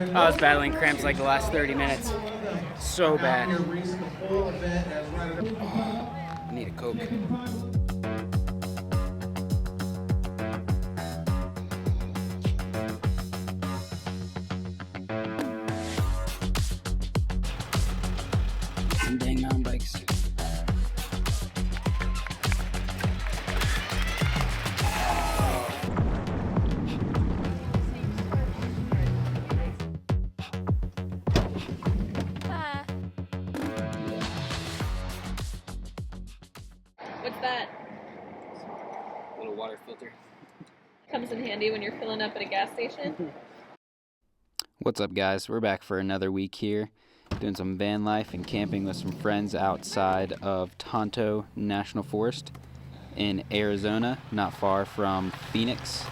I was battling cramps like the last 30 minutes. So bad. I need a Coke. Some dang mountain bikes. What's that? Little water filter. Comes in handy when you're filling up at a gas station. What's up, guys? We're back for another week here, doing some van life and camping with some friends outside of Tonto National Forest in Arizona, not far from Phoenix.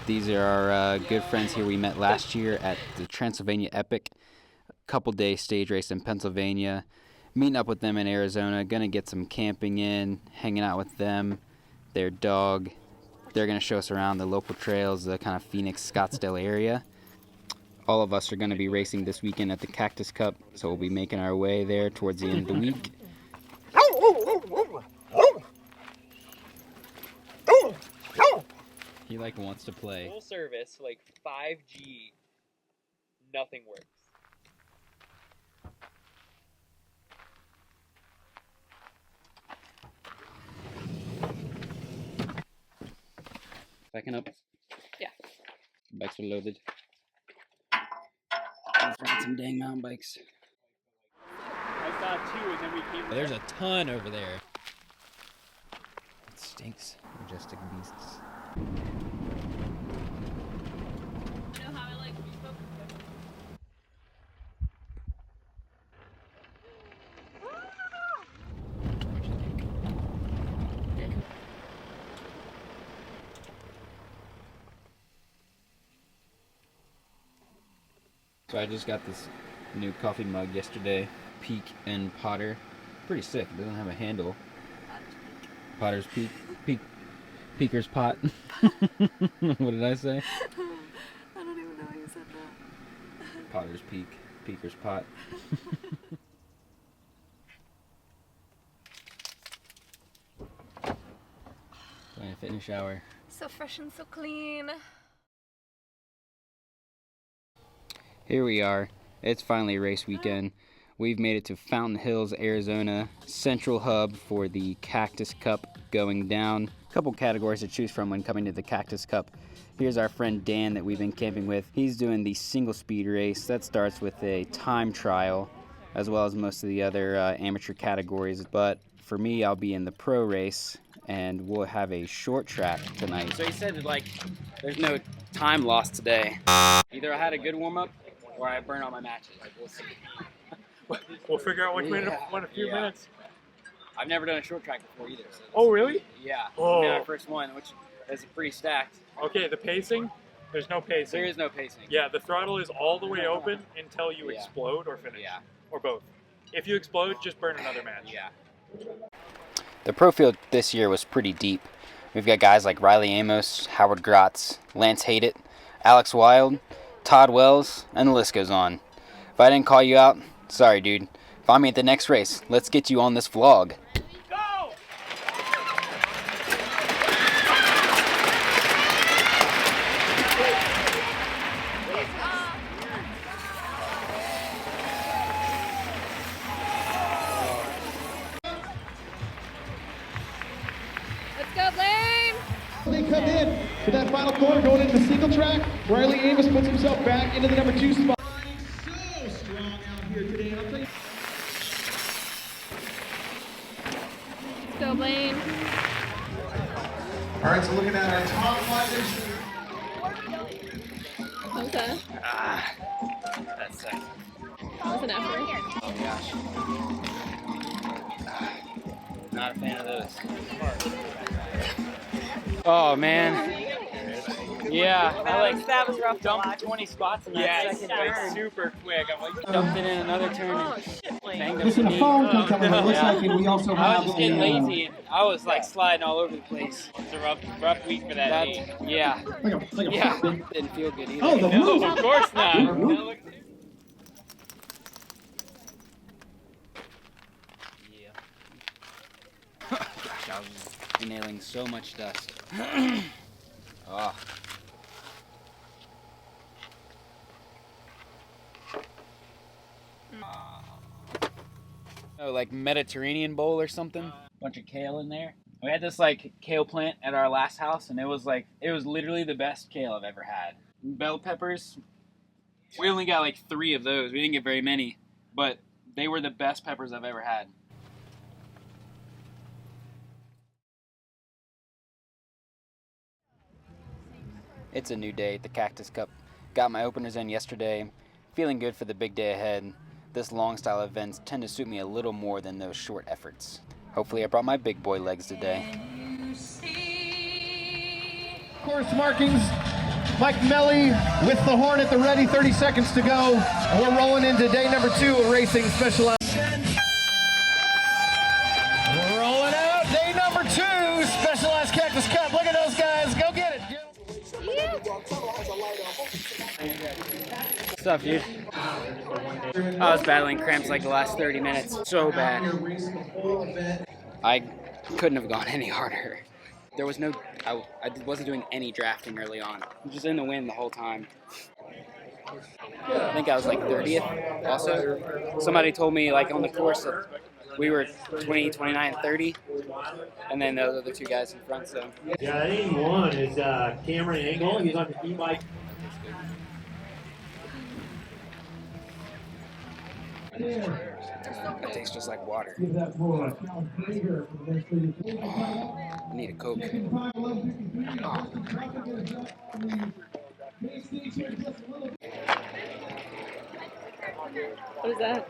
These are our good friends here we met last year at the Transylvania Epic, a couple-day stage race in Pennsylvania. Meeting up with them in Arizona, gonna get some camping in, hanging out with them, their dog. They're gonna show us around the local trails, the kind of Phoenix, Scottsdale area. All of us are gonna be racing this weekend at the Cactus Cup, so we'll be making our way there towards the end of the week. He wants to play. Full service, 5G, nothing works. Backing up. Yeah. Bikes are loaded. Let's ride some dang mountain bikes. I saw two, and then we came. There's a ton over there. It stinks. Majestic beasts. You know how I like to be spoken to. So I just got this new coffee mug yesterday, Peak and Potter. Pretty sick. It doesn't have a handle. Potter's Peak, Peaker's Pot. What did I say? I don't even know how you said that. Potter's Peak, Peaker's Pot. Going to finish shower. So fresh and so clean. Here we are. It's finally race weekend. We've made it to Fountain Hills, Arizona, central hub for the Cactus Cup going down. A couple categories to choose from when coming to the Cactus Cup. Here's our friend Dan that we've been camping with. He's doing the single speed race. That starts with a time trial, as well as most of the other amateur categories. But for me, I'll be in the pro race, and we'll have a short track tonight. So he said there's no time lost today. Either I had a good warm-up, or I burn all my matches. We'll see. We'll figure out which way to win a few minutes. I've never done a short track before either. So Oh, really? Yeah. Oh. Our first one, which is pretty stacked. Okay, the pacing? There's no pacing. There is no pacing. Yeah, the throttle is all the way open until you Yeah. explode or finish. Yeah. Or both. If you explode, just burn another match. Yeah. The pro field this year was pretty deep. We've got guys like Riley Amos, Howard Grotz, Lance Haydett, Alex Wild, Todd Wells, and the list goes on. If I didn't call you out, sorry, dude. Find me at the next race. Let's get you on this vlog. Go! Let's go, Blane! They come in to that final corner going into the single track. Riley Amos puts himself back into the number 2 spot. So strong out here today. I'll tell you. Let's go, Blane. All right, so looking at our top 5. Okay. That's sick. That was an effort. Oh gosh. Not a fan of those. Oh man. Yeah, That was rough. dumped 20 spots in that second turn. Super quick. I'm like, Dumped it in another turn. Oh, And shit, Blane. banged up Listen, the the knee. phone keeps coming. It looks Yeah. like we also I have was just getting a, lazy and I was sliding all over the place. it's a rough week for that knee. Yeah. like a Yeah. Didn't feel good either. Oh, the No, move. of course not. The move. battling so much dust. Oh. Oh, like Mediterranean bowl or something. Bunch of kale in there. We had this like kale plant at our last house, and it was literally the best kale I've ever had. Bell peppers, we only got like 3 of those. We didn't get very many, but they were the best peppers I've ever had. It's a new day at the Cactus Cup. Got my openers in yesterday. Feeling good for the big day ahead. This long style events tend to suit me a little more than those short efforts. Hopefully I brought my big boy legs today. Course markings, Mike Melly with the horn at the ready, 30 seconds to go. We're rolling into day number 2 of racing specialized. Rolling out day number 2, specialized Cactus Cup. Look at those guys, go get it. What's up, dude? I was battling cramps like the last 30 minutes. So bad. I couldn't have gone any harder. There was no, I wasn't doing any drafting early on. I was just in the wind the whole time. I think I was like 30th also. Somebody told me like on the course that we were 20, 29, 30. And then those other 2 guys in front, so. Yeah, that 81 is Cameron Engel. He's on the e-bike. That tastes just like water. I need a Coke. What is that?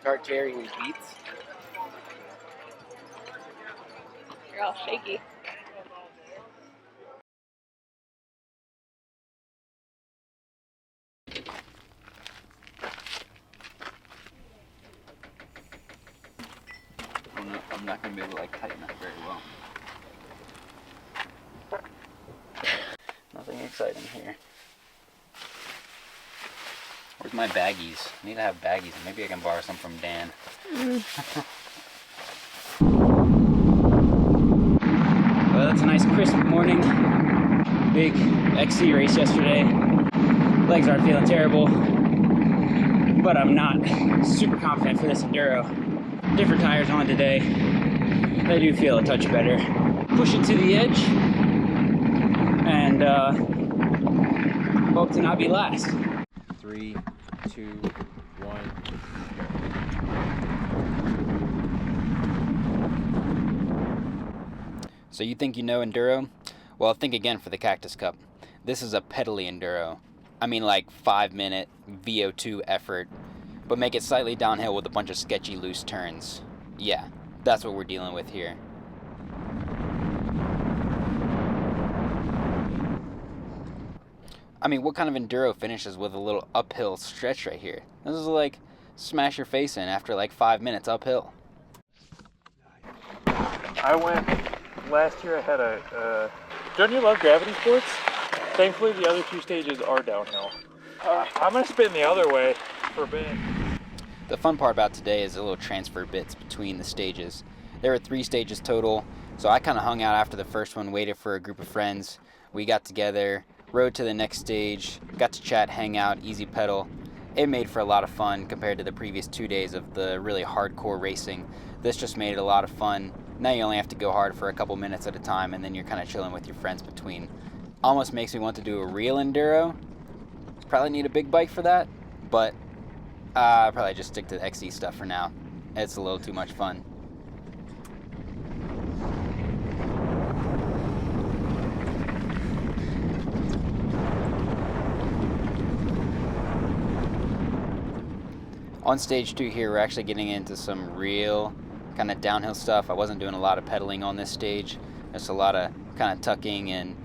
Dark cherry and beets. You're all shaky. I'm not going to be able to like tighten that very well. Nothing exciting here. Where's my baggies? I need to have baggies. Maybe I can borrow some from Dan. Well, that's a nice crisp morning. Big XC race yesterday. Legs aren't feeling terrible, but I'm not super confident for this enduro. Different tires on today. They do feel a touch better. Push it to the edge and hope to not be last. 3, 2, 1. So you think you know enduro? Well, think again for the Cactus Cup. This is a pedally enduro. I mean like 5-minute VO2 effort, but make it slightly downhill with a bunch of sketchy loose turns. Yeah, that's what we're dealing with here. I mean, what kind of enduro finishes with a little uphill stretch right here? This is like smash your face in after like 5 minutes uphill. I went last year. I had a. Don't you love gravity sports? Thankfully, the other 2 stages are downhill. I'm gonna spin the other way for a bit. The fun part about today is the little transfer bits between the stages. There were 3 stages total, so I kind of hung out after the first one, waited for a group of friends. We got together, rode to the next stage, got to chat, hang out, easy pedal. It made for a lot of fun compared to the previous 2 days of the really hardcore racing. This just made it a lot of fun. Now you only have to go hard for a couple minutes at a time, and then you're kind of chilling with your friends between. Almost makes me want to do a real enduro. Probably need a big bike for that, but I'll probably just stick to the XC stuff for now. It's a little too much fun. On stage 2 here, we're actually getting into some real kind of downhill stuff. I wasn't doing a lot of pedaling on this stage. Just a lot of kind of tucking and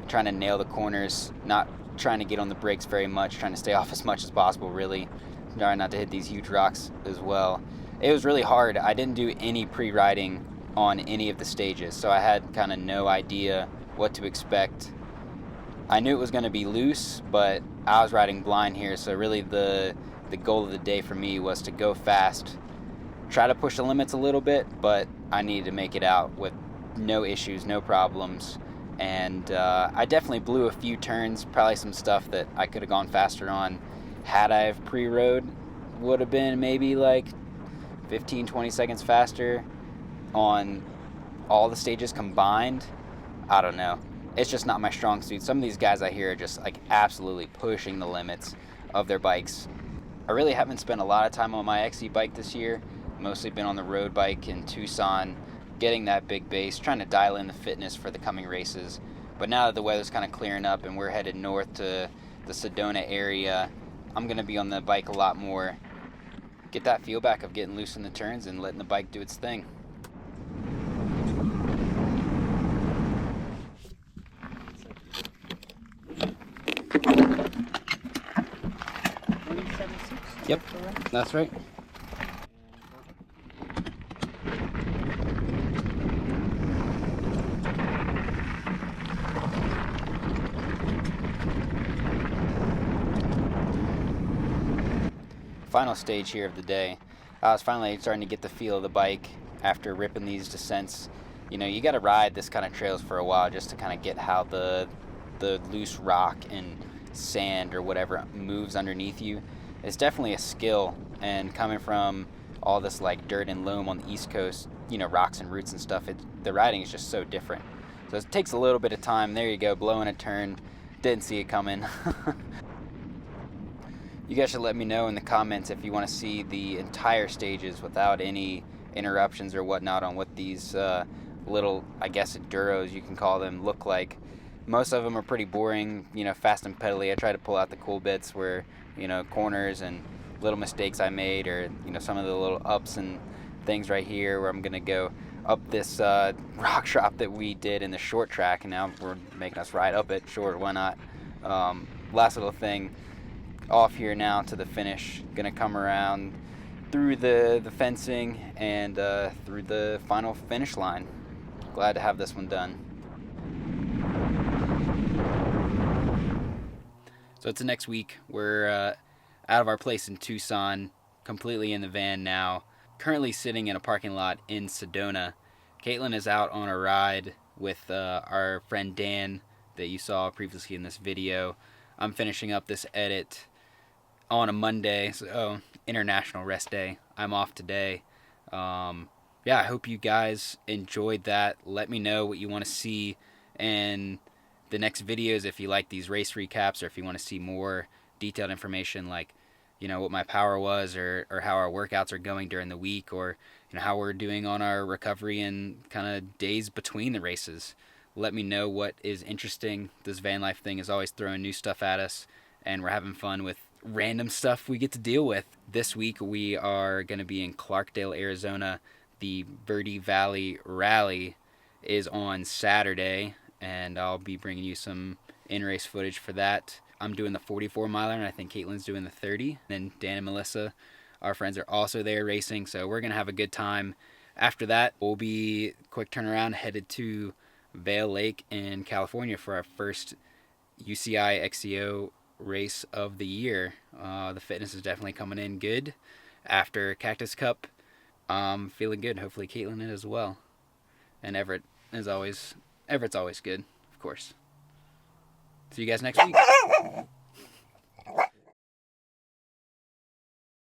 trying to nail the corners, not trying to get on the brakes very much, trying to stay off as much as possible, really. Trying not to hit these huge rocks as well. It was really hard. I didn't do any pre-riding on any of the stages, so I had kind of no idea what to expect. I knew it was going to be loose, but I was riding blind here, so really the goal of the day for me was to go fast, try to push the limits a little bit, but I needed to make it out with no issues, no problems. And I definitely blew a few turns, probably some stuff that I could have gone faster on had I have pre-rode. Would have been maybe like 15-20 seconds faster on all the stages combined. I don't know. It's just not my strong suit. Some of these guys I hear are just like absolutely pushing the limits of their bikes. I really haven't spent a lot of time on my XC bike this year. Mostly been on the road bike in Tucson, getting that big base, trying to dial in the fitness for the coming races. But now that the weather's kind of clearing up and we're headed north to the Sedona area, I'm going to be on the bike a lot more. Get that feel back of getting loose in the turns and letting the bike do its thing. Yep, that's right. Final stage here of the day. I was finally starting to get the feel of the bike after ripping these descents. You know, you got to ride this kind of trails for a while just to kind of get how the loose rock and sand or whatever moves underneath you. It's definitely a skill, and coming from all this like dirt and loam on the East Coast, you know, rocks and roots and stuff, the riding is just so different. So it takes a little bit of time. There you go, blowing a turn. Didn't see it coming. You guys should let me know in the comments if you want to see the entire stages without any interruptions or whatnot on what these little, I guess, enduros, you can call them, look like. Most of them are pretty boring, you know, fast and pedally. I try to pull out the cool bits where, you know, corners and little mistakes I made, or, you know, some of the little ups and things right here where I'm going to go up this rock drop that we did in the short track, and now we're making us ride up it. Sure, why not? Last little thing. Off here now to the finish. Gonna come around through the fencing and through the final finish line. Glad to have this one done. So it's the next week. We're out of our place in Tucson, completely in the van now. Currently sitting in a parking lot in Sedona. Kaitlyn is out on a ride with our friend Dan that you saw previously in this video. I'm finishing up this edit on a Monday, so International Rest Day. I'm off today. Yeah, I hope you guys enjoyed that. Let me know what you want to see in the next videos, if you like these race recaps, or if you want to see more detailed information, like, you know, what my power was, or how our workouts are going during the week, or, you know, how we're doing on our recovery and kind of days between the races. Let me know what is interesting. This Vanlife thing is always throwing new stuff at us, and we're having fun with random stuff we get to deal with. This week we are going to be in Clarkdale, Arizona. The Verde Valley Rally is on Saturday, and I'll be bringing you some in-race footage for that. I'm doing the 44 miler, and I think Kaitlyn's doing the 30. Then Dan and Melissa, our friends, are also there racing, so we're going to have a good time. After that, we'll be quick turnaround, headed to Vail Lake in California for our first UCI XCO race of the year. The fitness is definitely coming in good after Cactus Cup. Feeling good. Hopefully Kaitlyn is as well. And Everett's always good, of course. See you guys next week.